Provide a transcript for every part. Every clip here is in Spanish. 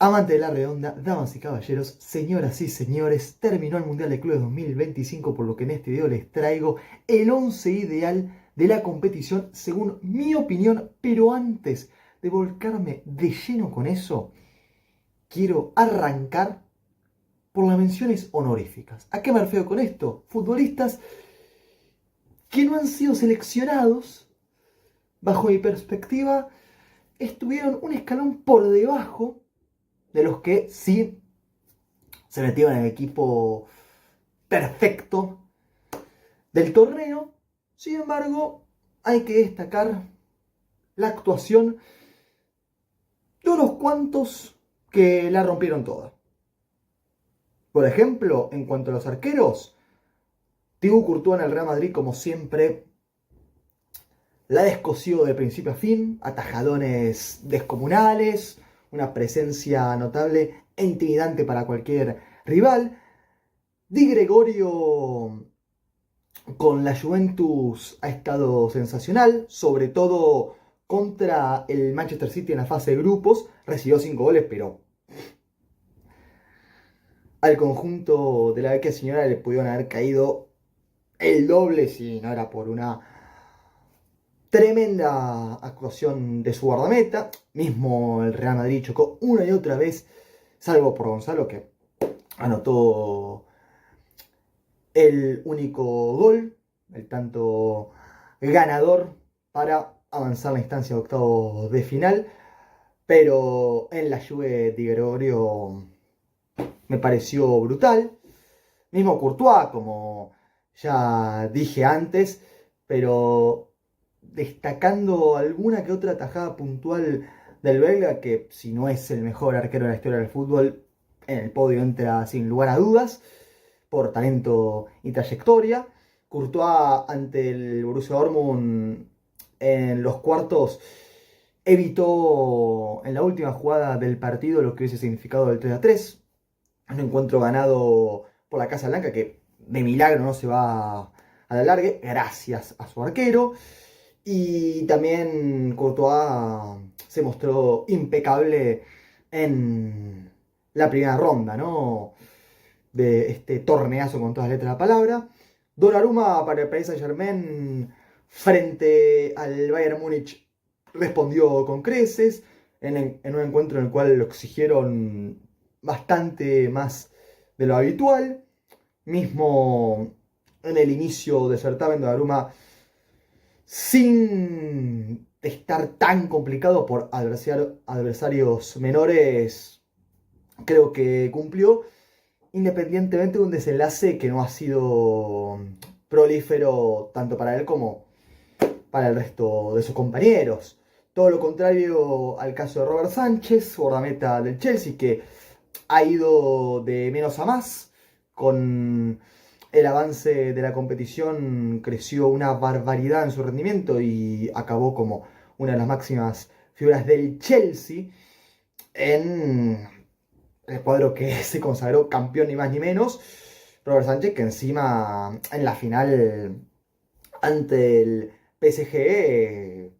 Amante de la redonda, damas y caballeros, señoras y señores, terminó el Mundial de Clubes 2025, por lo que en este video les traigo el 11 ideal de la competición según mi opinión, pero antes de volcarme de lleno con eso, quiero arrancar por las menciones honoríficas. ¿A qué me refiero con esto? Futbolistas que no han sido seleccionados, bajo mi perspectiva, estuvieron un escalón por debajo de los que sí se metieron en el equipo perfecto del torneo. Sin embargo, hay que destacar la actuación de unos cuantos que la rompieron toda. Por ejemplo, en cuanto a los arqueros, Thibaut Courtois en el Real Madrid, como siempre, la descosió de principio a fin, atajadones descomunales, una presencia notable e intimidante para cualquier rival. Di Gregorio con la Juventus ha estado sensacional, sobre todo contra el Manchester City en la fase de grupos. Recibió 5 goles, pero al conjunto de la vecchia señora le pudieron haber caído el doble si no era por una tremenda actuación de su guardameta. Mismo el Real Madrid chocó una y otra vez, salvo por Gonzalo, que anotó el único gol, el tanto ganador para avanzar la instancia de octavos de final. Pero en la Juve Di Gregorio me pareció brutal. Mismo Courtois, como ya dije antes, pero destacando alguna que otra tajada puntual del belga, que si no es el mejor arquero de la historia del fútbol, en el podio entra sin lugar a dudas, por talento y trayectoria. Courtois ante el Borussia Dortmund en los cuartos evitó en la última jugada del partido lo que hubiese significado el 3-3. Un encuentro ganado por la Casa Blanca que de milagro no se va a la larga, gracias a su arquero. Y también Courtois se mostró impecable en la primera ronda, ¿no?, de este torneazo con todas las letras de la palabra. Donnarumma para el Paris Saint-Germain frente al Bayern Múnich respondió con creces en un encuentro en el cual lo exigieron bastante más de lo habitual. Mismo en el inicio del certamen, Donnarumma, sin estar tan complicado por adversarios menores, creo que cumplió, independientemente de un desenlace que no ha sido prolífero tanto para él como para el resto de sus compañeros. Todo lo contrario al caso de Robert Sánchez, guardameta del Chelsea, que ha ido de menos a más. Con el avance de la competición creció una barbaridad en su rendimiento y acabó como una de las máximas figuras del Chelsea en el cuadro que se consagró campeón ni más ni menos. Robert Sánchez, que encima en la final ante el PSG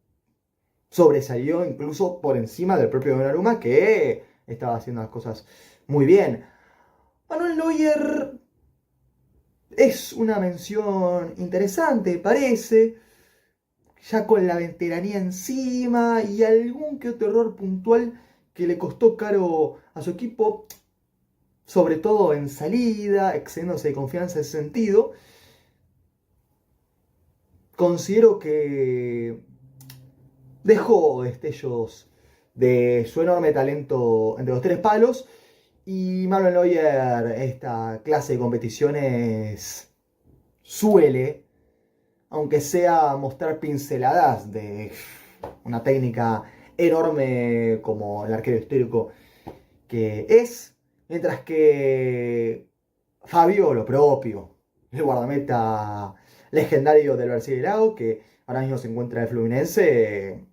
sobresalió incluso por encima del propio Donnarumma, que estaba haciendo las cosas muy bien. Manuel Neuer es una mención interesante, parece, ya con la veteranía encima y algún que otro error puntual que le costó caro a su equipo, sobre todo en salida, excediéndose de confianza en ese sentido. Considero que dejó destellos de su enorme talento entre los tres palos. Y Manuel Neuer, esta clase de competiciones, suele, aunque sea, mostrar pinceladas de una técnica enorme como el arquero histórico que es. Mientras que Fabio, lo propio, el guardameta legendario del Brasileirao, que ahora mismo se encuentra en el Fluminense,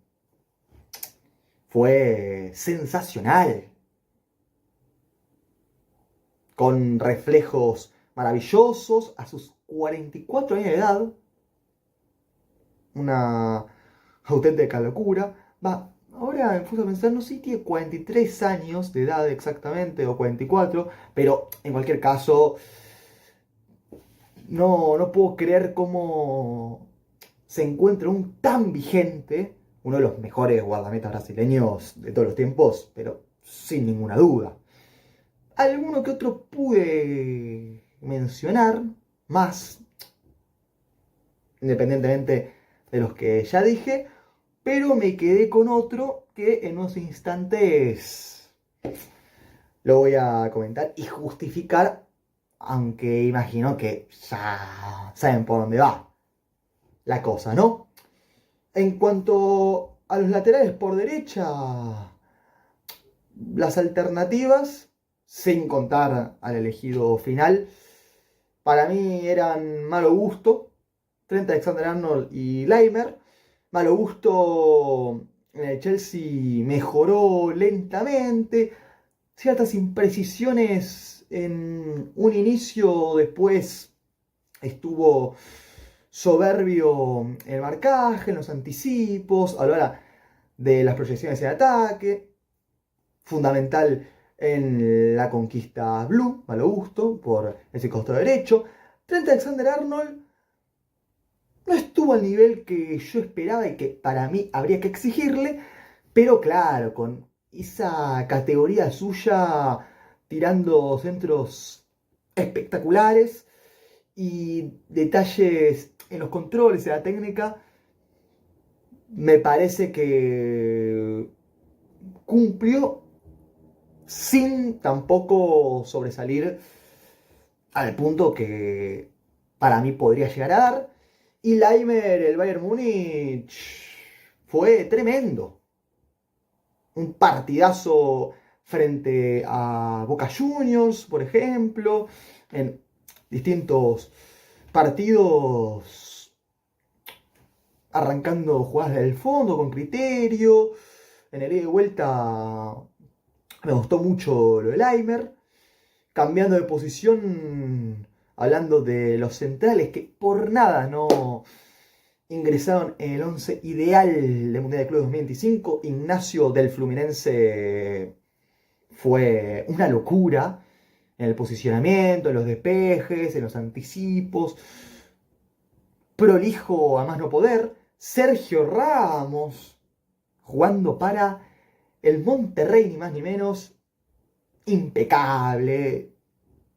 fue sensacional, con reflejos maravillosos a sus 44 años de edad. Una auténtica locura. Va, ahora me puse a pensar, no sé si tiene 43 años de edad exactamente, o 44, pero en cualquier caso, no puedo creer cómo se encuentra un tan vigente, uno de los mejores guardametas brasileños de todos los tiempos, pero sin ninguna duda. Alguno que otro pude mencionar, más, independientemente de los que ya dije, pero me quedé con otro que en unos instantes lo voy a comentar y justificar, aunque imagino que ya saben por dónde va la cosa, ¿no? En cuanto a los laterales por derecha, las alternativas, sin contar al elegido final, para mí eran Malo Gusto, Trent Alexander-Arnold y Laimer. Malo Gusto en el Chelsea mejoró lentamente, ciertas imprecisiones en un inicio, después estuvo soberbio en el marcaje, en los anticipos, a la hora de las proyecciones de ataque, fundamental en la conquista blue, Malo Gusto, por ese costado derecho. Trent Alexander-Arnold no estuvo al nivel que yo esperaba y que para mí habría que exigirle, pero claro, con esa categoría suya tirando centros espectaculares y detalles en los controles de la técnica, me parece que cumplió sin tampoco sobresalir al punto que para mí podría llegar a dar. Y Laimer, el Bayern Múnich, fue tremendo. Un partidazo frente a Boca Juniors, por ejemplo, en distintos partidos arrancando jugadas del fondo con criterio. En el ida y vuelta me gustó mucho lo de Laimer. Cambiando de posición, hablando de los centrales que por nada no ingresaron en el 11 ideal del Mundial de Clubes 2025. Ignacio del Fluminense fue una locura en el posicionamiento, en los despejes, en los anticipos. Prolijo a más no poder. Sergio Ramos jugando para el Monterrey, ni más ni menos. Impecable,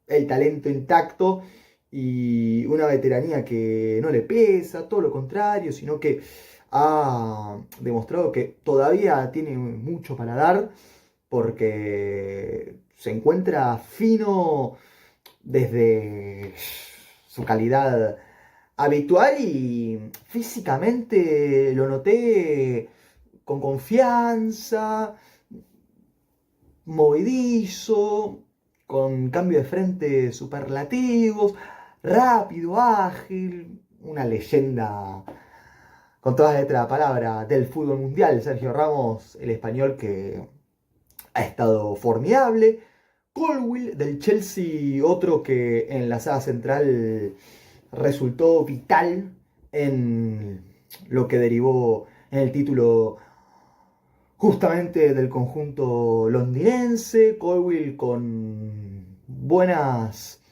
el talento intacto y una veteranía que no le pesa, todo lo contrario, sino que ha demostrado que todavía tiene mucho para dar porque se encuentra fino desde su calidad habitual y físicamente lo noté con confianza, movedizo, con cambio de frente superlativos, rápido, ágil, una leyenda con todas las letras de la palabra del fútbol mundial. Sergio Ramos, el español que ha estado formidable. Colwill del Chelsea, otro que en la saga central resultó vital en lo que derivó en el título justamente del conjunto londinense. Colwill con buenas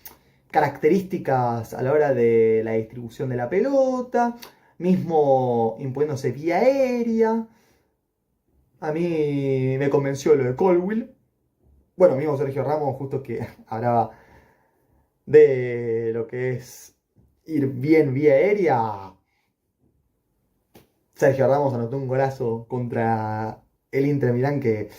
características a la hora de la distribución de la pelota, mismo imponiéndose vía aérea. A mí me convenció lo de Colwill. Bueno, mismo Sergio Ramos, justo que hablaba de lo que es ir bien vía aérea. Sergio Ramos anotó un golazo contra el Inter Milán que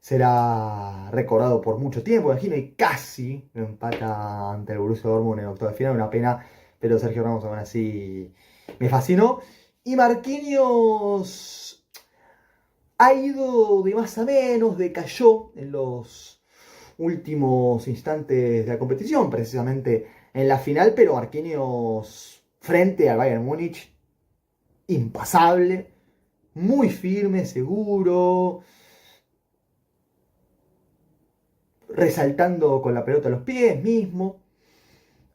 será recordado por mucho tiempo, imagino, y casi empata ante el Borussia Dortmund en octavo de final, una pena, pero Sergio Ramos aún así me fascinó. Y Marquinhos ha ido de más a menos, decayó en los últimos instantes de la competición, precisamente en la final, pero Marquinhos frente al Bayern Múnich, impasable, muy firme, seguro, resaltando con la pelota a los pies mismo.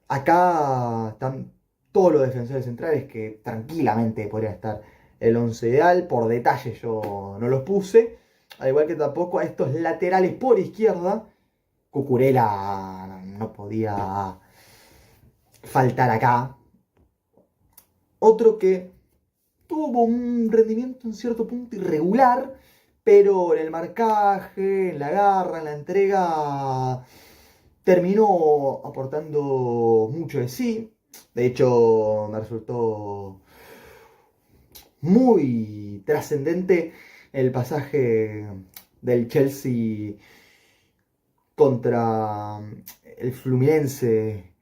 Acá están todos los defensores centrales que tranquilamente podrían estar el 11 ideal. Por detalle yo no los puse. Al igual que tampoco a estos laterales por izquierda. Cucurella no podía faltar acá. Otro que tuvo un rendimiento en cierto punto irregular, pero en el marcaje, en la garra, en la entrega, terminó aportando mucho de sí. De hecho, me resultó muy trascendente el pasaje del Chelsea contra el Fluminense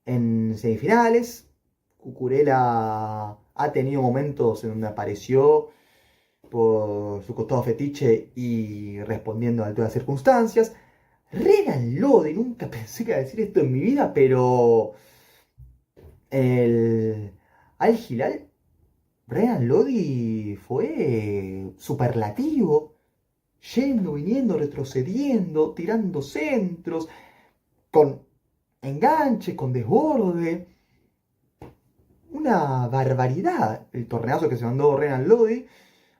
en semifinales. Cucurella ha tenido momentos en donde apareció por su costado fetiche y respondiendo a todas las circunstancias. Renan Lodi, nunca pensé que iba a decir esto en mi vida, pero el Al Hilal, Renan Lodi fue superlativo, yendo, viniendo, retrocediendo, tirando centros, con enganche, con desborde. Una barbaridad el torneazo que se mandó Renan Lodi,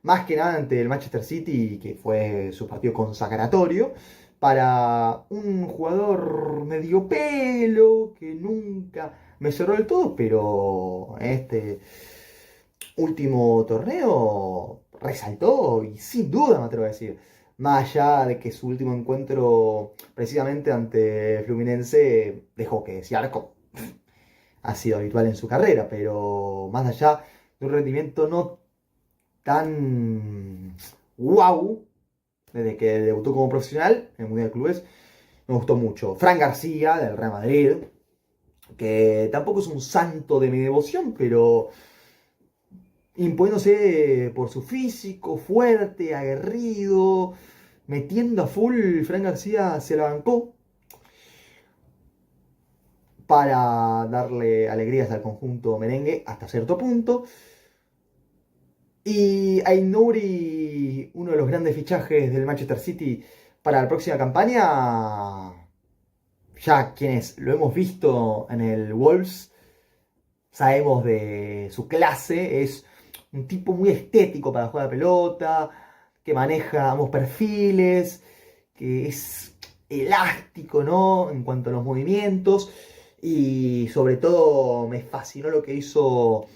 más que nada ante el Manchester City, que fue su partido consagratorio, para un jugador medio pelo, que nunca me cerró del todo, pero en este último torneo resaltó y sin duda me atrevo a decir. Más allá de que su último encuentro, precisamente ante Fluminense, dejó que desear, como ha sido habitual en su carrera, pero más allá de un rendimiento no tan wow, desde que debutó como profesional en el Mundial de Clubes, me gustó mucho. Fran García, del Real Madrid, que tampoco es un santo de mi devoción, pero imponiéndose por su físico, fuerte, aguerrido, metiendo a full, Fran García se la bancó para darle alegrías al conjunto merengue hasta cierto punto. Y Aït-Nouri, uno de los grandes fichajes del Manchester City para la próxima campaña, ya quienes lo hemos visto en el Wolves, sabemos de su clase, es un tipo muy estético para jugar la pelota, que maneja ambos perfiles, que es elástico, ¿no? En cuanto a los movimientos, y sobre todo me fascinó lo que hizo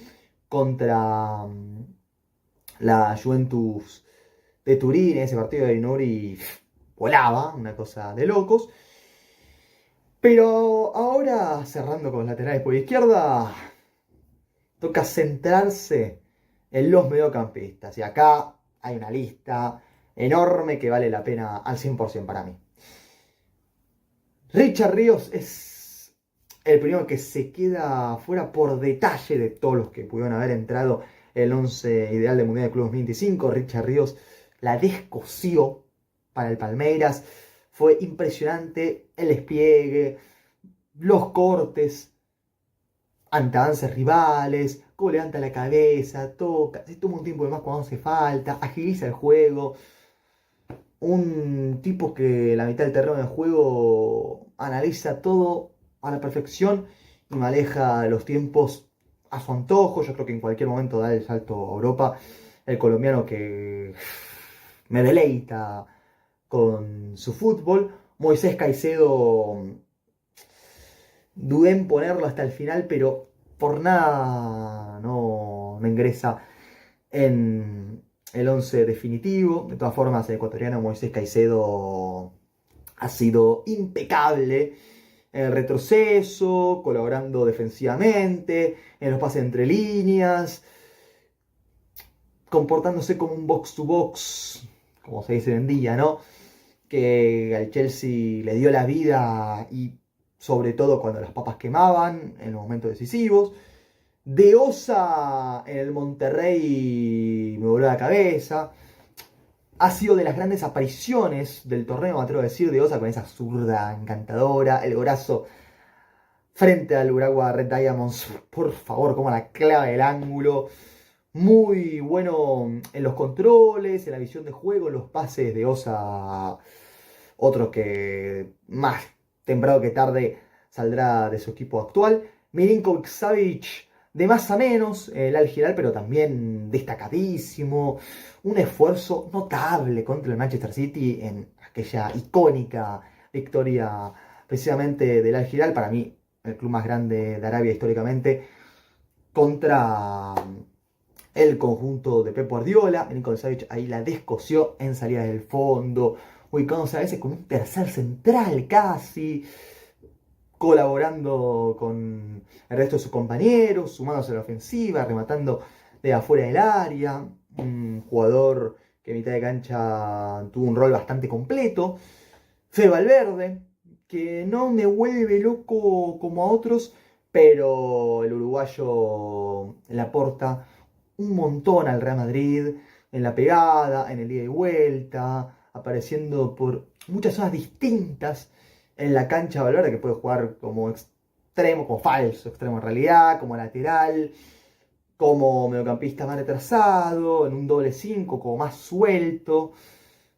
contra la Juventus de Turín, ese partido de Inori volaba, una cosa de locos. Pero ahora, cerrando con los laterales por izquierda, toca centrarse en los mediocampistas. Y acá hay una lista enorme que vale la pena al 100% para mí. Richard Ríos es el primero que se queda fuera por detalle de todos los que pudieron haber entrado el 11 ideal del Mundial de Clubes 2025. Richard Ríos la descosió para el Palmeiras. Fue impresionante el despliegue, los cortes ante avances rivales, cómo levanta la cabeza, toca, se toma un tiempo de más cuando hace falta, agiliza el juego. Un tipo que la mitad del terreno de juego analiza todo a la perfección y maneja los tiempos a su antojo. Yo creo que en cualquier momento da el salto a Europa. El colombiano que me deleita con su fútbol. Moisés Caicedo, dudé en ponerlo hasta el final, pero por nada no ingresa en el 11 definitivo. De todas formas, el ecuatoriano Moisés Caicedo ha sido impecable en el retroceso, colaborando defensivamente, en los pases entre líneas, comportándose como un box to box, como se dice hoy en día, ¿no? Que al Chelsea le dio la vida y sobre todo cuando las papas quemaban en los momentos decisivos. De Osa en el Monterrey me voló la cabeza. Ha sido de las grandes apariciones del torneo, me atrevo a decir, de Osa con esa zurda encantadora, el brazo frente al Urawa Red Diamonds, por favor, como la clave del ángulo. Muy bueno en los controles, en la visión de juego, en los pases de Osa. Otro que más temprano que tarde saldrá de su equipo actual. Milinkovic Savic De más a menos, el Al Hilal, pero también destacadísimo. Un esfuerzo notable contra el Manchester City en aquella icónica victoria precisamente del Al Hilal, para mí el club más grande de Arabia históricamente, contra el conjunto de Pep Guardiola. Nikola Savic ahí la descosió en salida del fondo, ubicándose a veces con un tercer central casi, colaborando con el resto de sus compañeros, sumándose a la ofensiva, rematando de afuera del área. Un jugador que en mitad de cancha tuvo un rol bastante completo. Fede Valverde, que no me vuelve loco como a otros, pero el uruguayo le aporta un montón al Real Madrid en la pegada, en el ida y vuelta, apareciendo por muchas zonas distintas en la cancha. Valverde, que puede jugar como extremo, como falso extremo en realidad, como lateral, como mediocampista más retrasado, en un doble 5, como más suelto,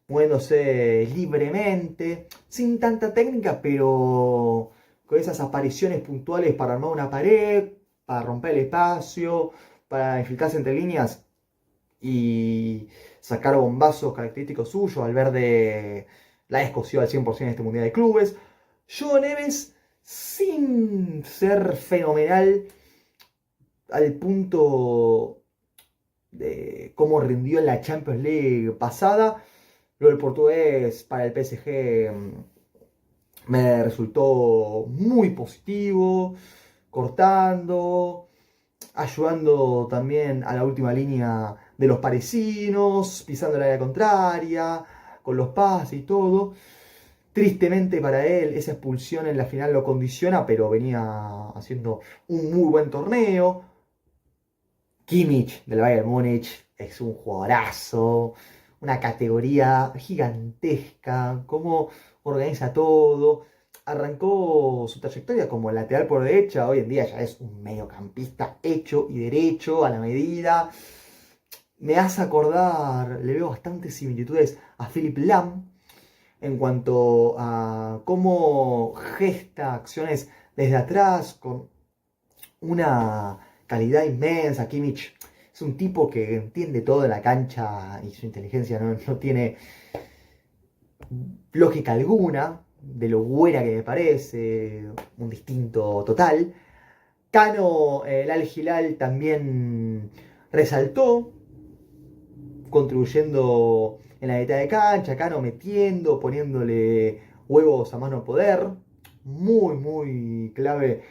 moviéndose libremente, sin tanta técnica, pero con esas apariciones puntuales para armar una pared, para romper el espacio, para infiltrarse entre líneas y sacar bombazos característicos suyos. Valverde la escoció al 100% en este Mundial de Clubes. Joe Neves, sin ser fenomenal al punto de cómo rindió en la Champions League pasada, lo del portugués para el PSG me resultó muy positivo, cortando, ayudando también a la última línea de los parisinos, pisando la área contraria, con los pases y todo. Tristemente para él, esa expulsión en la final lo condiciona, pero venía haciendo un muy buen torneo. Kimmich del Bayern Múnich es un jugadorazo, una categoría gigantesca, cómo organiza todo. Arrancó su trayectoria como lateral por derecha, hoy en día ya es un mediocampista hecho y derecho a la medida. Me hace acordar, le veo bastantes similitudes a Philipp Lahm en cuanto a cómo gesta acciones desde atrás con una calidad inmensa. Kimmich es un tipo que entiende todo en la cancha y su inteligencia no tiene lógica alguna, de lo buena que me parece, un distinto total. Cano, el Al Hilal también resaltó, contribuyendo en la mitad de cancha, Cano metiendo, poniéndole huevos a mano poder, muy, muy clave.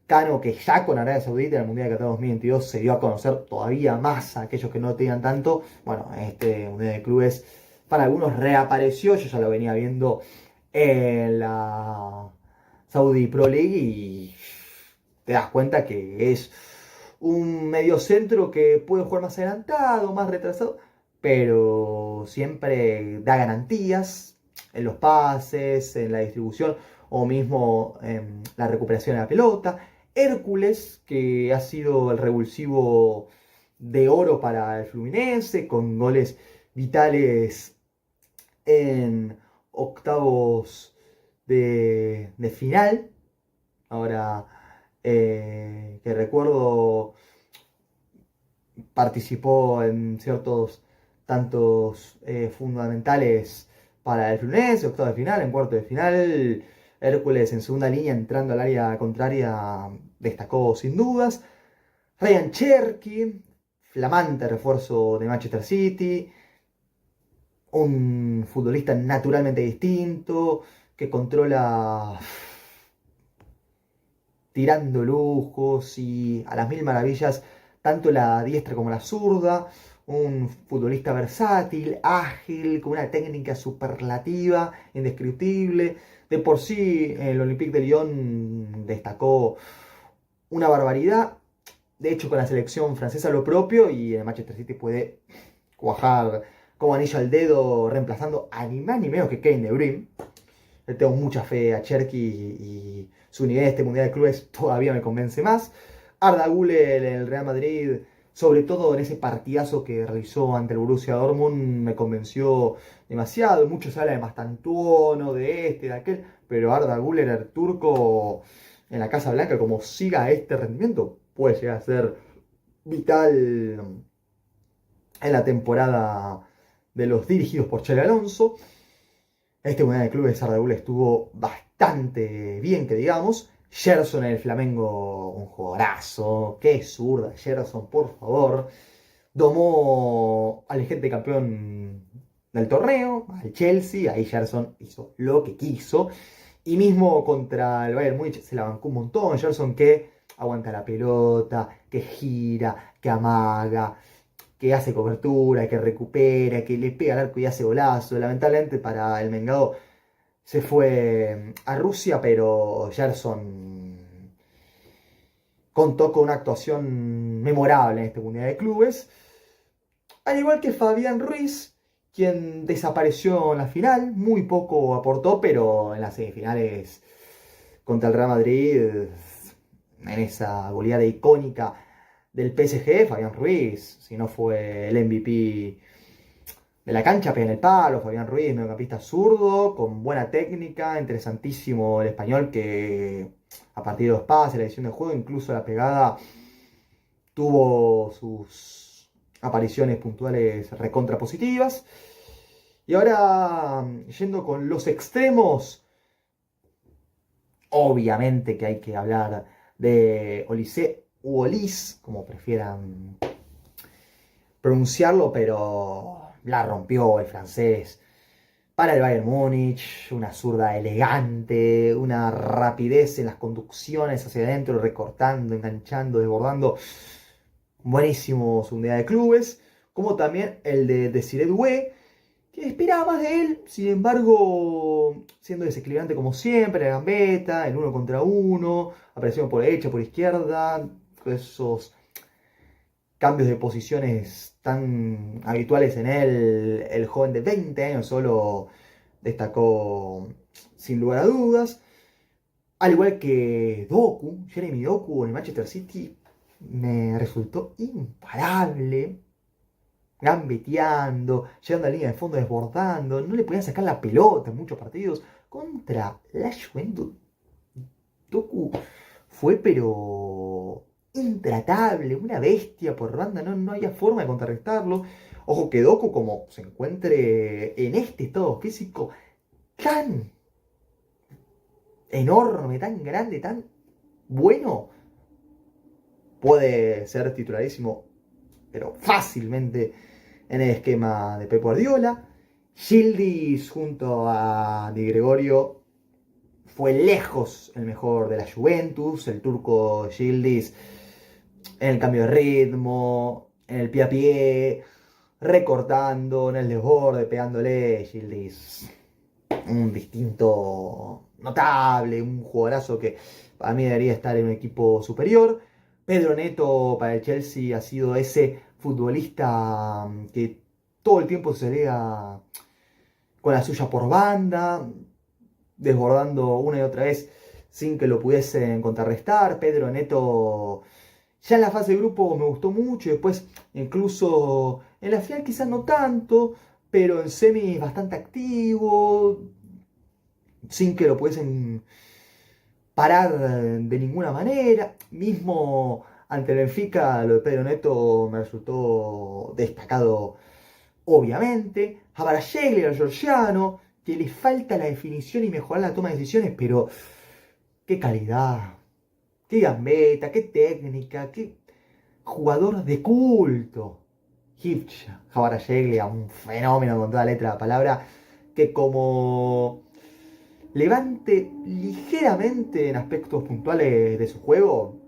Cano, que ya con Arabia Saudita en el Mundial de Qatar 2022 se dio a conocer todavía más a aquellos que no tenían tanto. Bueno, este Mundial de Clubes para algunos reapareció, yo ya lo venía viendo en la Saudi Pro League y te das cuenta que es un mediocentro que puede jugar más adelantado, más retrasado, pero siempre da garantías en los pases, en la distribución o mismo en la recuperación de la pelota. Hércules, que ha sido el revulsivo de oro para el Fluminense, con goles vitales en octavos de final. Ahora que recuerdo, participó en ciertos tantos fundamentales para el Fluminense, octavos de final, en cuarto de final. Hércules en segunda línea, entrando al área contraria, destacó sin dudas. Ryan Cherky, flamante refuerzo de Manchester City, un futbolista naturalmente distinto, que controla tirando lujos y a las mil maravillas, tanto la diestra como la zurda. Un futbolista versátil, ágil, con una técnica superlativa, indescriptible. De por sí, el Olympique de Lyon destacó una barbaridad. De hecho, con la selección francesa lo propio, y el Manchester City puede cuajar como anillo al dedo, reemplazando a ni más ni menos que Kevin De Bruyne. Le tengo mucha fe a Cherky y su nivel de este Mundial de Clubes todavía me convence más. Arda Güler en el Real Madrid, sobre todo en ese partidazo que realizó ante el Borussia Dortmund, me convenció demasiado. Muchos hablan de Mastantuono, de este, de aquel, pero Arda Güler, el turco, en la Casa Blanca, como siga este rendimiento, puede llegar a ser vital en la temporada de los dirigidos por Xabi Alonso. Este Mundial de Clubes Arda Güler estuvo bastante bien, que digamos. Gerson en el Flamengo, un jugadorazo. Qué zurda, Gerson, por favor. Domó al vigente campeón del torneo, al Chelsea. Ahí Gerson hizo lo que quiso. Y mismo contra el Bayern Múnich se la bancó un montón. Gerson que aguanta la pelota, que gira, que amaga, que hace cobertura, que recupera, que le pega al arco y hace golazo. Lamentablemente para el Mengado se fue a Rusia, pero Gerson contó con una actuación memorable en este Mundial de Clubes. Al igual que Fabián Ruiz, quien desapareció en la final, muy poco aportó, pero en las semifinales contra el Real Madrid, en esa goleada icónica del PSG, Fabián Ruiz, si no fue el MVP de la cancha, pega en el palo. Fabián Ruiz, mediocampista zurdo, con buena técnica, interesantísimo el español que a partir de los pases, la edición del juego, incluso la pegada, tuvo sus apariciones puntuales recontra positivas. Y ahora, yendo con los extremos, obviamente que hay que hablar de Olise u Olis, como prefieran pronunciarlo, pero la rompió el francés para el Bayern Múnich. Una zurda elegante, una rapidez en las conducciones hacia adentro, recortando, enganchando, desbordando. Buenísimo su unidad de clubes, como también el de Desiré Doué, que esperaba más de él, sin embargo, siendo desequilibrante como siempre, la gambeta, el uno contra uno, apareciendo por derecha, por izquierda, con esos cambios de posiciones tan habituales en él. El joven de 20 años solo destacó sin lugar a dudas. Al igual que Doku, Jeremy Doku en el Manchester City, me resultó imparable, gambeteando, llegando a la línea de fondo, desbordando, no le podían sacar la pelota en muchos partidos. Contra la Juventus, Doku fue pero intratable, una bestia por banda, no había forma de contrarrestarlo. Ojo que Doku, como se encuentre en este estado físico tan enorme, tan grande, tan bueno, puede ser titularísimo, pero fácilmente, en el esquema de Pep Guardiola. Yildiz junto a Di Gregorio fue lejos el mejor de la Juventus. El turco Yildiz en el cambio de ritmo, en el pie a pie, recortando, en el desborde, pegándole. Yildiz, un distinto notable, un jugadorazo que para mí debería estar en un equipo superior. Pedro Neto para el Chelsea ha sido ese futbolista que todo el tiempo se lea con la suya por banda, desbordando una y otra vez sin que lo pudiesen contrarrestar. Pedro Neto ya en la fase de grupo me gustó mucho, después incluso en la final quizás no tanto, pero en semis bastante activo, sin que lo pudiesen parar de ninguna manera. Mismo ante el Benfica, lo de Pedro Neto me resultó destacado, obviamente. Kvaratskhelia, el georgiano, que le falta la definición y mejorar la toma de decisiones, pero qué calidad, qué gambeta, qué técnica, qué jugador de culto. Kvaratskhelia, un fenómeno con toda letra de la palabra, que como levante ligeramente en aspectos puntuales de su juego,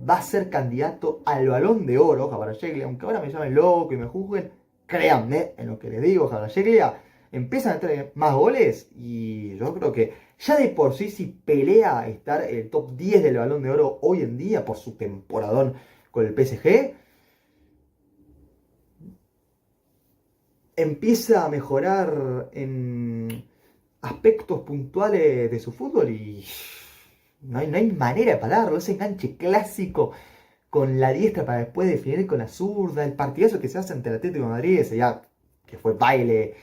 va a ser candidato al Balón de Oro, Kvaratskhelia. Aunque ahora me llamen loco y me juzguen, créanme en lo que les digo. Kvaratskhelia empiezan a tener más goles y yo creo que ya de por sí, si pelea estar en el top 10 del Balón de Oro hoy en día por su temporadón con el PSG, empieza a mejorar en aspectos puntuales de su fútbol y no hay manera de pararlo. Ese enganche clásico con la diestra para después definir con la zurda, el partidazo que se hace ante el Atlético de Madrid, ese ya que fue baile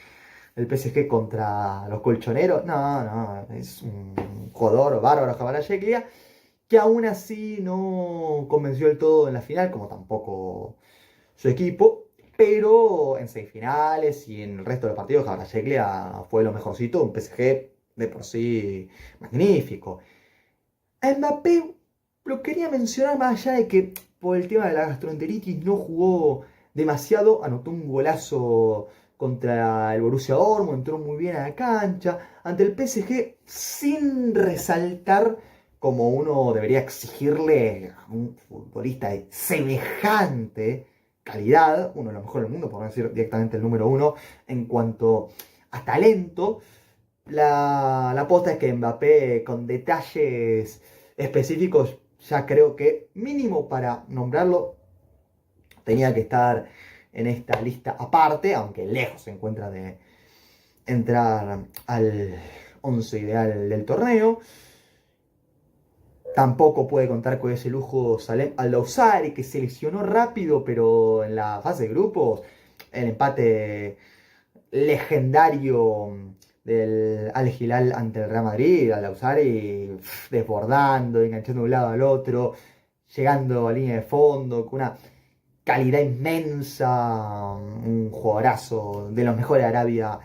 el PSG contra los colchoneros. No, es un jugador bárbaro, Kvaratskhelia. que aún así no convenció del todo en la final, como tampoco su equipo. Pero en semifinales y en el resto de los partidos, Kvaratskhelia fue lo mejorcito, un PSG de por sí magnífico. A Mbappé lo quería mencionar más allá de que por el tema de la gastroenteritis no jugó demasiado, anotó un golazo contra el Borussia Dortmund, entró muy bien a la cancha, ante el PSG sin resaltar como uno debería exigirle a un futbolista de semejante calidad, uno de los mejores del mundo, por no decir directamente el número uno, en cuanto a talento. La posta es que Mbappé con detalles específicos, ya creo que mínimo para nombrarlo, tenía que estar en esta lista aparte, aunque lejos se encuentra de entrar al 11 ideal del torneo. Tampoco puede contar con ese lujo Salem Al-Dawsari, que se lesionó rápido, pero en la fase de grupos, el empate legendario del Al Hilal ante el Real Madrid, Al-Dawsari desbordando, enganchando de un lado al otro, llegando a línea de fondo, con una calidad inmensa, un jugadorazo de los mejores de Arabia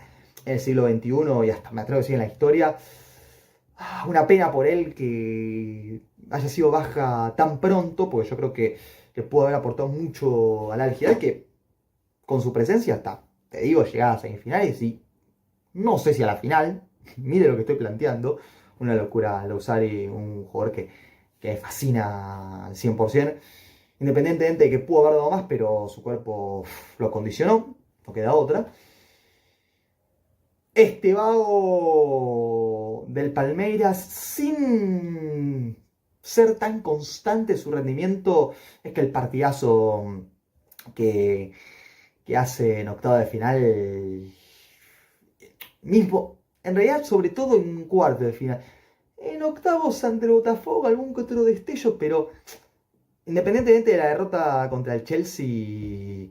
en el siglo XXI y hasta me atrevo a decir en la historia. Una pena por él que haya sido baja tan pronto, porque yo creo que pudo haber aportado mucho al Al Hilal, que con su presencia hasta, te digo, llegada a semifinales y no sé si a la final, mire lo que estoy planteando, una locura Lautaro, un jugador que me fascina al 100%, independientemente de que pudo haber dado más, pero su cuerpo lo condicionó, no queda otra. Este vago del Palmeiras, sin ser tan constante su rendimiento, es que el partidazo que, que hace en octavo de final, mismo, en realidad sobre todo en cuarto de final, en octavos ante el Botafogo algún que otro destello, pero independientemente de la derrota contra el Chelsea,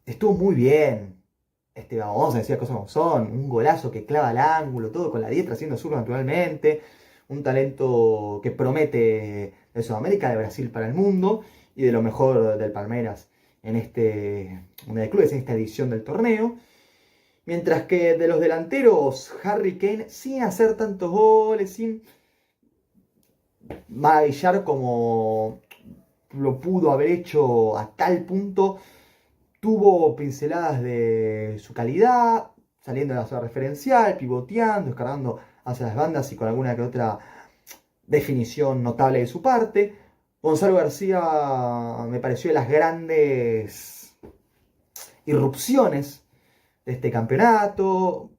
estuvo muy bien. Vamos a decir cosas como son, un golazo que clava al ángulo, todo con la diestra haciendo surco naturalmente, un talento que promete de Sudamérica, de Brasil para el mundo y de lo mejor del Palmeiras en este Mundial de Clubes, en esta edición del torneo. Mientras que de los delanteros, Harry Kane, sin hacer tantos goles, sin maravillar como lo pudo haber hecho a tal punto, tuvo pinceladas de su calidad, saliendo de la zona referencial, pivoteando, descargando hacia las bandas y con alguna que otra definición notable de su parte. Gonzalo García me pareció de las grandes irrupciones de este campeonato,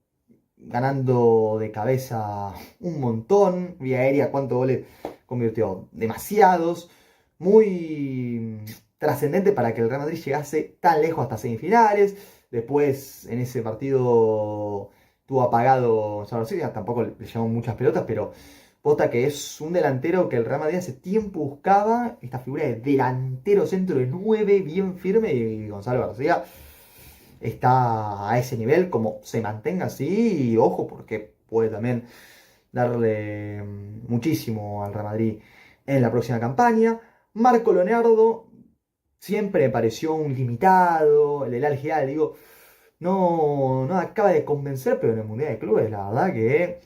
ganando de cabeza un montón, vía aérea, cuántos goles convirtió, demasiados, muy trascendente para que el Real Madrid llegase tan lejos hasta semifinales. Después en ese partido tuvo apagado Gonzalo, tampoco le llevó muchas pelotas, pero posta que es un delantero que el Real Madrid hace tiempo buscaba, esta figura de delantero centro de 9 bien firme, y Gonzalo García está a ese nivel, como se mantenga así, y ojo, porque puede también darle muchísimo al Real Madrid en la próxima campaña. Marco Leonardo siempre me pareció un limitado, el Al Hilal, digo, no acaba de convencer, pero en el Mundial de Clubes, la verdad que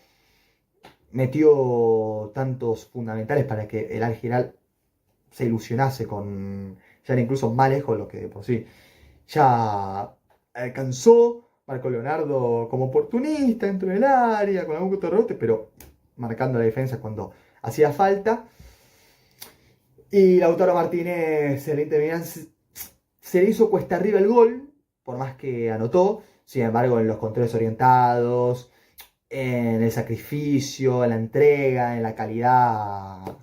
metió tantos fundamentales para que el Al Hilal se ilusionase con, ya era incluso más lejos de lo que de por sí ya alcanzó. Marco Leonardo como oportunista dentro del área, con algún otro rebote, pero marcando la defensa cuando hacía falta. Y Lautaro Martínez, el Inter Milan, se le hizo cuesta arriba el gol, por más que anotó. Sin embargo, en los controles orientados, en el sacrificio, en la entrega, en la calidad,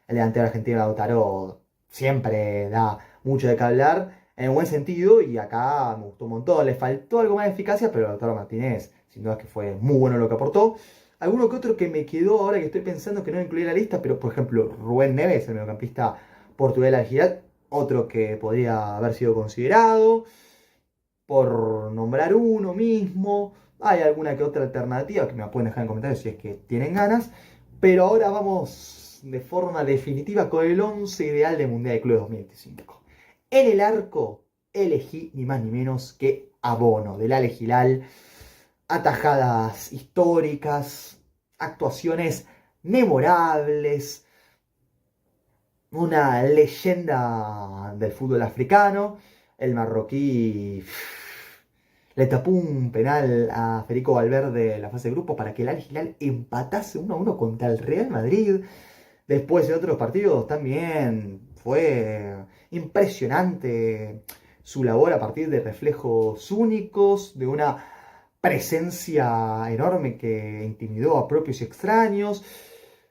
el delantero argentino Lautaro siempre da mucho de qué hablar, en el buen sentido, y acá me gustó un montón. Le faltó algo más de eficacia, pero Lautaro Martínez, sin duda que fue muy bueno lo que aportó. Alguno que otro que me quedó ahora que estoy pensando que no incluí en la lista, pero por ejemplo, Rubén Neves, el mediocampista portugués al Gilad, otro que podría haber sido considerado, por nombrar uno mismo. Hay alguna que otra alternativa que me la pueden dejar en comentarios si es que tienen ganas. Pero ahora vamos de forma definitiva con el 11 ideal de Mundial de Clubes 2025. En el arco elegí ni más ni menos que a Bono, del Al Hilal. Atajadas históricas, actuaciones memorables, una leyenda del fútbol africano. El marroquí le tapó un penal a Federico Valverde en la fase de grupo para que el Al Hilal empatase 1-1 contra el Real Madrid. Después de otros partidos también fue impresionante su labor a partir de reflejos únicos, de una presencia enorme que intimidó a propios y extraños.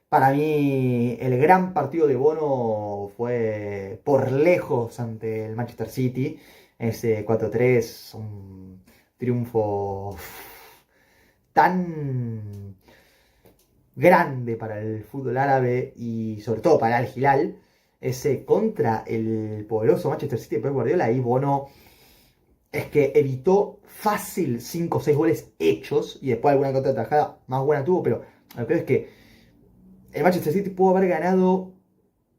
Para mí, el gran partido de Bono fue por lejos ante el Manchester City. Ese 4-3, un triunfo tan grande para el fútbol árabe y sobre todo para el Al Hilal. Ese contra el poderoso Manchester City de Pep Guardiola. Ahí Bono es que evitó fácil 5 o 6 goles hechos y después alguna que otra tajada más buena tuvo, pero lo peor es que el Manchester City pudo haber ganado,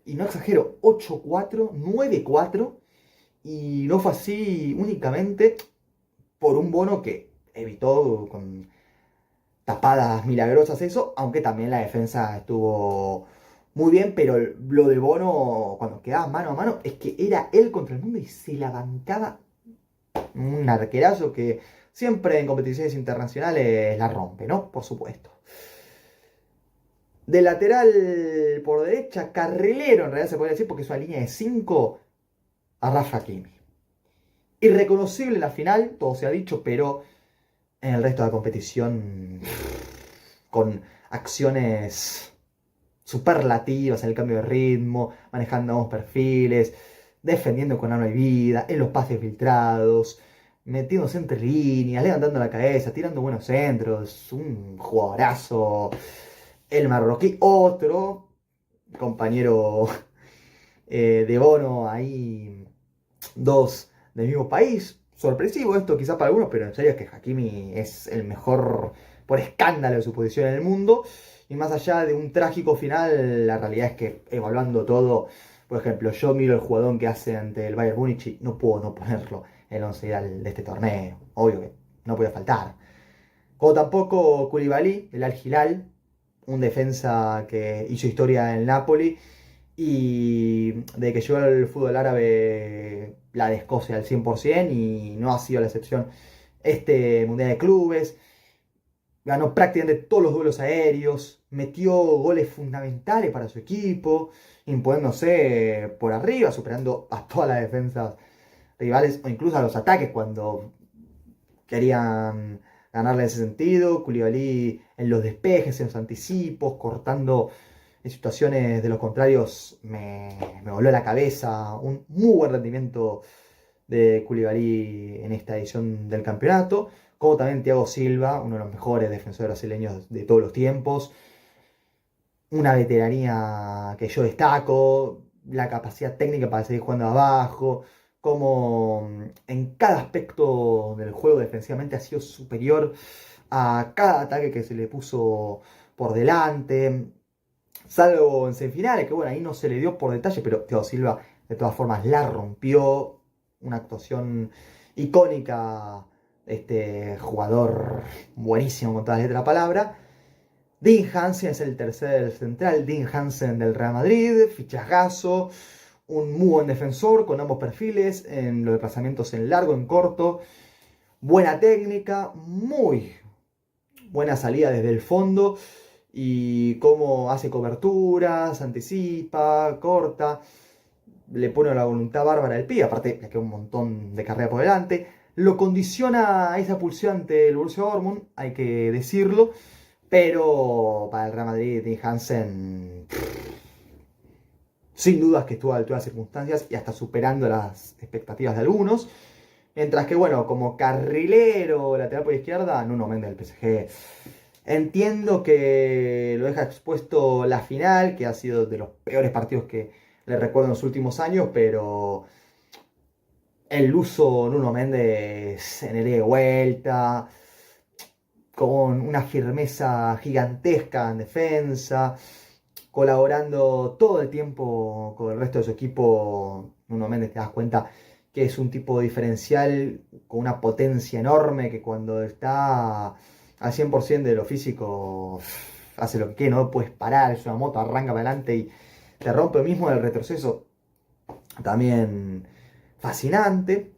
y no exagero, 8-4, 9-4, y no fue así únicamente por un Bono que evitó con tapadas milagrosas eso, aunque también la defensa estuvo muy bien, pero lo de Bono cuando quedaba mano a mano es que era él contra el mundo y se la bancaba. Un arquerazo que siempre en competiciones internacionales la rompe, ¿no? Por supuesto. De lateral por derecha, carrilero en realidad se podría decir porque es una línea de 5 a Rafa Hakimi. Irreconocible en la final, todo se ha dicho, pero en el resto de la competición con acciones superlativas en el cambio de ritmo, manejando nuevos perfiles, defendiendo con alma y vida, en los pases filtrados, metiéndose entre líneas, levantando la cabeza, tirando buenos centros, un jugadorazo. El marroquí, otro compañero de Bono, ahí dos del mismo país. Sorpresivo esto quizás para algunos, pero en serio es que Hakimi es el mejor por escándalo de su posición en el mundo. Y más allá de un trágico final, la realidad es que evaluando todo, por ejemplo, yo miro el jugador que hace ante el Bayern Múnich y no puedo no ponerlo en el 11 ideal de este torneo. Obvio que no podía faltar. Como tampoco Koulibaly, el Al Hilal, un defensa que hizo historia en el Napoli y de que llegó al fútbol árabe la descoce al 100% y no ha sido la excepción este Mundial de Clubes. Ganó prácticamente todos los duelos aéreos, metió goles fundamentales para su equipo, imponiéndose por arriba, superando a todas las defensas rivales o incluso a los ataques cuando querían ganarle en ese sentido. Koulibaly en los despejes, en los anticipos, cortando en situaciones de los contrarios, me voló la cabeza. Un muy buen rendimiento de Koulibaly en esta edición del campeonato. Como también Thiago Silva, uno de los mejores defensores brasileños de todos los tiempos. Una veteranía que yo destaco, la capacidad técnica para seguir jugando abajo, como en cada aspecto del juego defensivamente ha sido superior a cada ataque que se le puso por delante, salvo en semifinales, que bueno, ahí no se le dio por detalle, pero Thiago Silva de todas formas la rompió, una actuación icónica de este jugador buenísimo con todas las letras de la palabra. Dean Hansen es el tercer central, Dean Hansen del Real Madrid, fichajazo, un muy buen defensor con ambos perfiles, en los desplazamientos en largo, en corto, buena técnica, muy buena salida desde el fondo y cómo hace coberturas, anticipa, corta, le pone la voluntad bárbara al pie, aparte le queda un montón de carrera por delante, lo condiciona a esa pulsión ante el Borussia Dortmund, hay que decirlo. Pero para el Real Madrid, Dean Hansen, sin dudas que estuvo a la altura de las circunstancias y hasta superando las expectativas de algunos. Mientras que, bueno, como carrilero lateral por izquierda, Nuno Mendes del PSG. Entiendo que lo deja expuesto la final, que ha sido de los peores partidos que le recuerdo en los últimos años, pero el uso Nuno Mendes en el de vuelta, con una firmeza gigantesca en defensa, colaborando todo el tiempo con el resto de su equipo. Nuno Méndez, te das cuenta que es un tipo diferencial con una potencia enorme, que cuando está al 100% de lo físico hace lo que quiere, no lo puedes parar, es una moto, arranca para adelante y te rompe mismo el retroceso. También fascinante.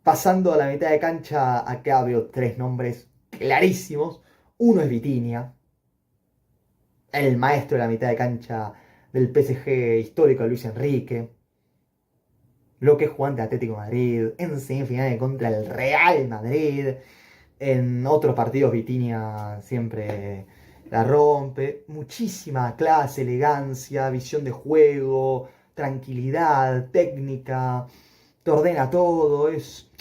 Pasando a la mitad de cancha, acá veo tres nombres clarísimos. Uno es Vitinha, el maestro de la mitad de cancha del PSG histórico de Luis Enrique. Lo que es jugante de Atlético de Madrid, en semifinales contra el Real Madrid. En otros partidos Vitinha siempre la rompe. Muchísima clase, elegancia, visión de juego, tranquilidad, técnica. Te ordena todo. Es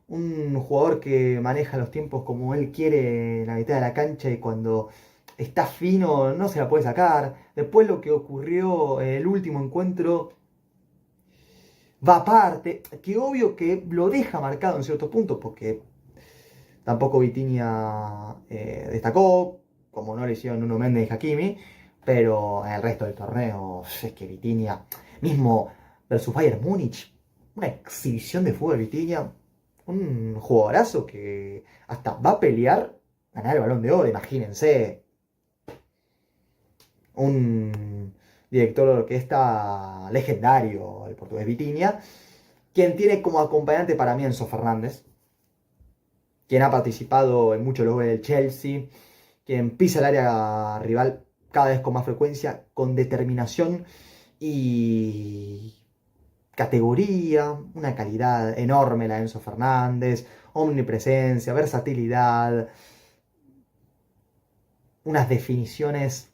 un jugador que maneja los tiempos como él quiere en la mitad de la cancha y cuando está fino no se la puede sacar. Después lo que ocurrió en el último encuentro va aparte, que obvio que lo deja marcado en ciertos puntos porque tampoco Vitinha destacó, como no le hicieron Nuno Méndez y Hakimi, pero en el resto del torneo es que Vitinha, mismo versus Bayern Múnich, una exhibición de fútbol Vitinha, un jugadorazo que hasta va a pelear ganar el Balón de Oro, imagínense. Un director de orquesta legendario, el portugués Vitinha, quien tiene como acompañante para mí Enzo Fernández, quien ha participado en muchos logros del Chelsea, quien pisa el área rival cada vez con más frecuencia, con determinación y categoría, una calidad enorme la de Enzo Fernández, omnipresencia, versatilidad, unas definiciones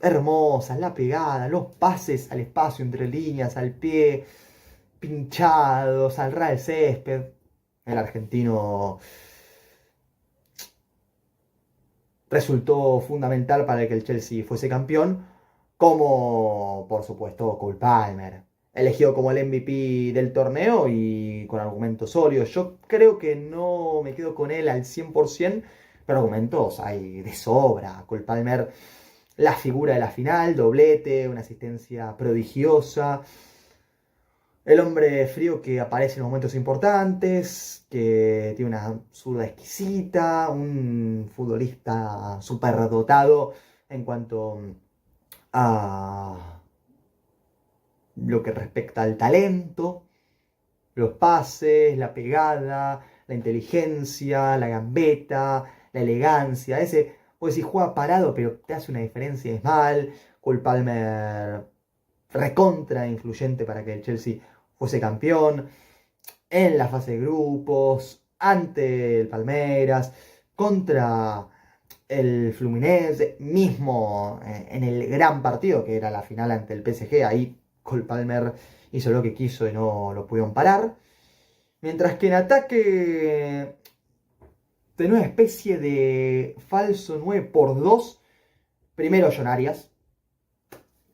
hermosas, la pegada, los pases al espacio entre líneas, al pie, pinchados, al ras del césped. El argentino resultó fundamental para que el Chelsea fuese campeón, como por supuesto Cole Palmer, elegido como el MVP del torneo y con argumentos sólidos. Yo creo que no me quedo con él al 100%, pero argumentos hay de sobra. Cole Palmer, la figura de la final, doblete, una asistencia prodigiosa. El hombre frío que aparece en momentos importantes, que tiene una zurda exquisita, un futbolista superdotado en cuanto a lo que respecta al talento, los pases, la pegada, la inteligencia, la gambeta, la elegancia. Ese, pues si juega parado, pero te hace una diferencia, es mal. Cole Palmer recontra influyente para que el Chelsea fuese campeón en la fase de grupos, ante el Palmeiras, contra el Fluminense, mismo en el gran partido que era la final ante el PSG. Ahí Cole Palmer hizo lo que quiso y no lo pudieron parar. Mientras que en ataque de una especie de falso 9-2, primero John Arias,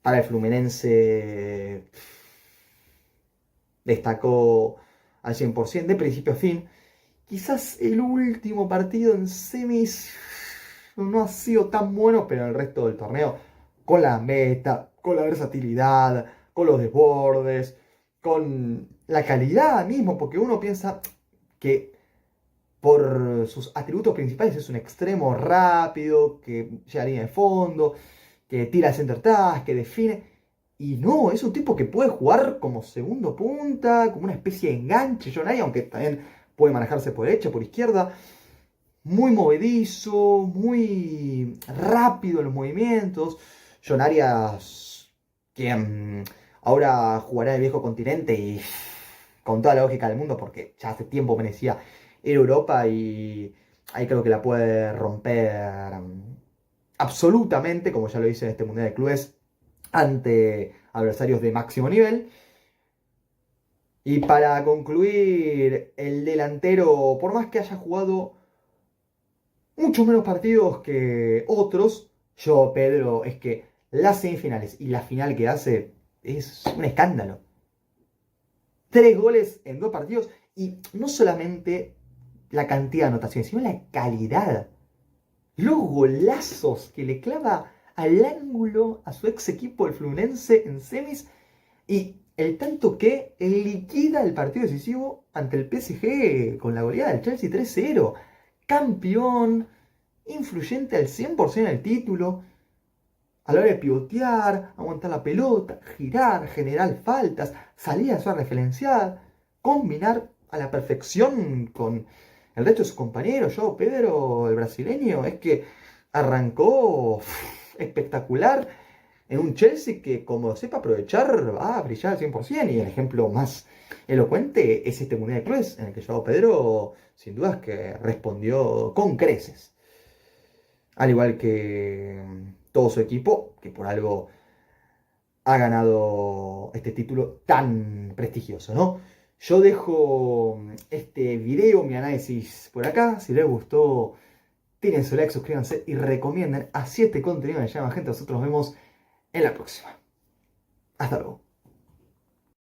para el Fluminense destacó al 100% de principio a fin. Quizás el último partido en semis no ha sido tan bueno, pero el resto del torneo, con la meta, con la versatilidad, con los desbordes, con la calidad mismo, porque uno piensa que por sus atributos principales es un extremo rápido, que llega a línea de fondo, que tira el center task, que define. Y no, es un tipo que puede jugar como segundo punta, como una especie de enganche. John Arias, aunque también puede manejarse por derecha, por izquierda. Muy movedizo, muy rápido en los movimientos. John Arias, que ahora jugará en el viejo continente y con toda la lógica del mundo, porque ya hace tiempo merecía ir a Europa y ahí creo que la puede romper absolutamente, como ya lo hice en este Mundial de Clubes, ante adversarios de máximo nivel. Y para concluir, el delantero, por más que haya jugado muchos menos partidos que otros, yo, Pedro, es que las semifinales y la final que hace es un escándalo. 3 goles en 2 partidos y no solamente la cantidad de anotaciones, sino la calidad. Los golazos que le clava al ángulo a su ex equipo, el Fluminense, en semis, y el tanto que liquida el partido decisivo ante el PSG con la goleada del Chelsea 3-0. Campeón, influyente al 100% en el título, a la hora de pivotear, aguantar la pelota, girar, generar faltas, salir a su referencial, combinar a la perfección con el resto de sus compañeros. Yo, Pedro, el brasileño, es que arrancó espectacular en un Chelsea que, como sepa aprovechar, va a brillar al 100%. Y el ejemplo más elocuente es este Mundial de Clubes, en el que Joao Pedro, sin dudas, que respondió con creces. Al igual que todo su equipo, que por algo ha ganado este título tan prestigioso, ¿no? Yo dejo este video, mi análisis por acá. Si les gustó, tiren su like, suscríbanse y recomienden así este contenido que llama gente. Nosotros nos vemos en la próxima. Hasta luego.